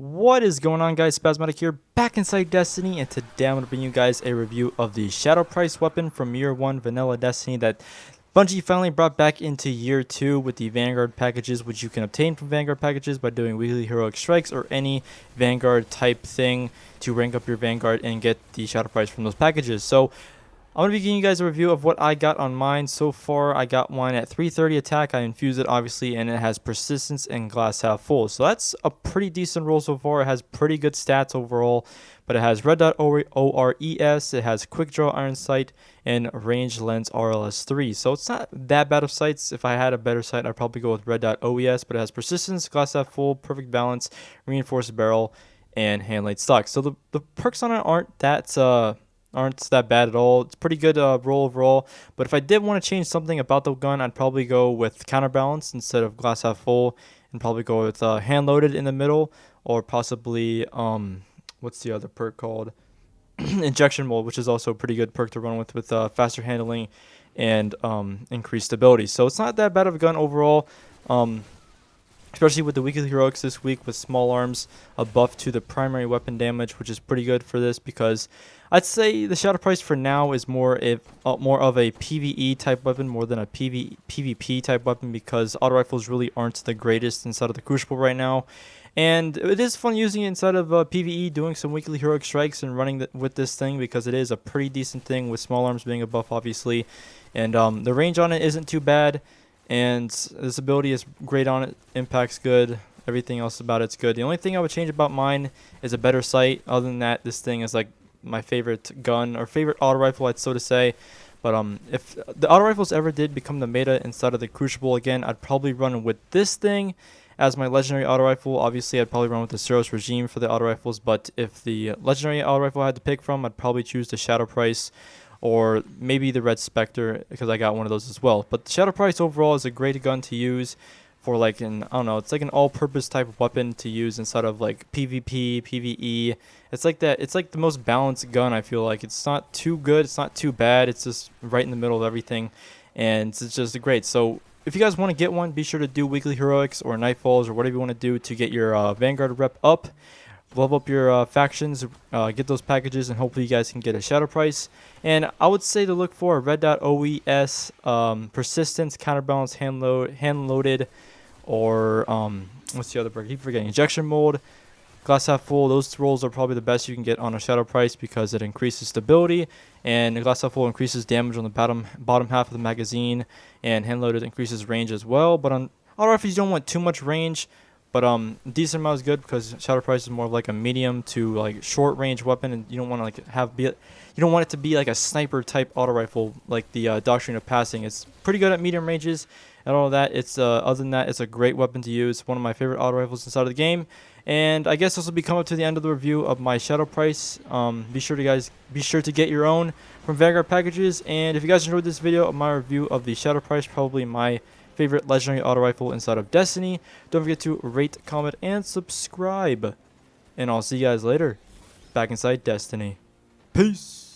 What is going on, guys? Spazmattic here, back inside Destiny, and today I'm going to bring you guys a review of the Shadow Price weapon from Year 1 Vanilla Destiny that Bungie finally brought back into Year 2 with the Vanguard packages, which you can obtain from Vanguard packages by doing weekly heroic strikes or any Vanguard type thing to rank up your Vanguard and get the Shadow Price from those packages. So I'm going to be giving you guys a review of what I got on mine so far. I got one at 330 attack. I infused it, obviously, and it has persistence and glass half full. So that's a pretty decent roll so far. It has pretty good stats overall, but it has red dot ORES, it has quick draw iron sight, and range lens RLS3. So it's not that bad of sights. If I had a better sight, I'd probably go with red dot OES, but it has persistence, glass half full, perfect balance, reinforced barrel, and hand laid stock. So the perks on it aren't that bad at all. It's pretty good roll overall, but if I did want to change something about the gun, I'd probably go with counterbalance instead of glass half full, and probably go with hand loaded in the middle, or possibly what's the other perk called? Injection mold, which is also a pretty good perk to run with faster handling and increased stability. So it's not that bad of a gun overall, especially with the weekly heroics this week with small arms, a buff to the primary weapon damage, which is pretty good for this, because I'd say the Shadow Price for now is more of a PvE type weapon more than a PvP type weapon, because auto rifles really aren't the greatest inside of the Crucible right now. And it is fun using it inside of PvE, doing some weekly heroic strikes and running with this thing, because it is a pretty decent thing with small arms being a buff, obviously. And the range on it isn't too bad, and this ability is great on it. Impact's good. Everything else about it's good. The only thing I would change about mine is a better sight. Other than that, this thing is like my favorite gun, or favorite auto rifle, I'd so to say. But if the auto rifles ever did become the meta inside of the Crucible again, I'd probably run with this thing as my legendary auto rifle. Obviously, I'd probably run with the Suros regime for the auto rifles, but if the legendary auto rifle I had to pick from, I'd probably choose the Shadow Price, or maybe the Red Spectre, because I got one of those as well. But the Shadow Price overall is a great gun to use for, like, I don't know, it's like an all-purpose type of weapon to use inside of like PvP, PvE. It's like that. It's like the most balanced gun, I feel like. It's not too good, it's not too bad, it's just right in the middle of everything, and it's just great. So if you guys want to get one, be sure to do weekly heroics or nightfalls or whatever you want to do to get your Vanguard rep up, level up your factions, get those packages, and hopefully you guys can get a Shadow Price. And I would say to look for a red dot OES, persistence, counterbalance, hand loaded, or what's the other perk? I keep forgetting. Injection mold, glass half full. Those rolls are probably the best you can get on a Shadow Price, because it increases stability, and the glass half full increases damage on the bottom half of the magazine, and hand loaded increases range as well. But on auto rifles, you don't want too much range, but decent amount is good, because Shadow Price is more of like a medium to like short range weapon, and you don't want to you don't want it to be like a sniper type auto rifle like the Doctrine of Passing. It's pretty good at medium ranges and all of that. It's other than that, it's a great weapon to use. One of my favorite auto rifles inside of the game. And I guess this will be coming up to the end of the review of my Shadow Price. Be sure to get your own from Vanguard packages. And if you guys enjoyed this video of my review of the Shadow Price, probably my favorite legendary auto rifle inside of Destiny, don't forget to rate, comment, and subscribe. And I'll see you guys later, back inside Destiny. Peace.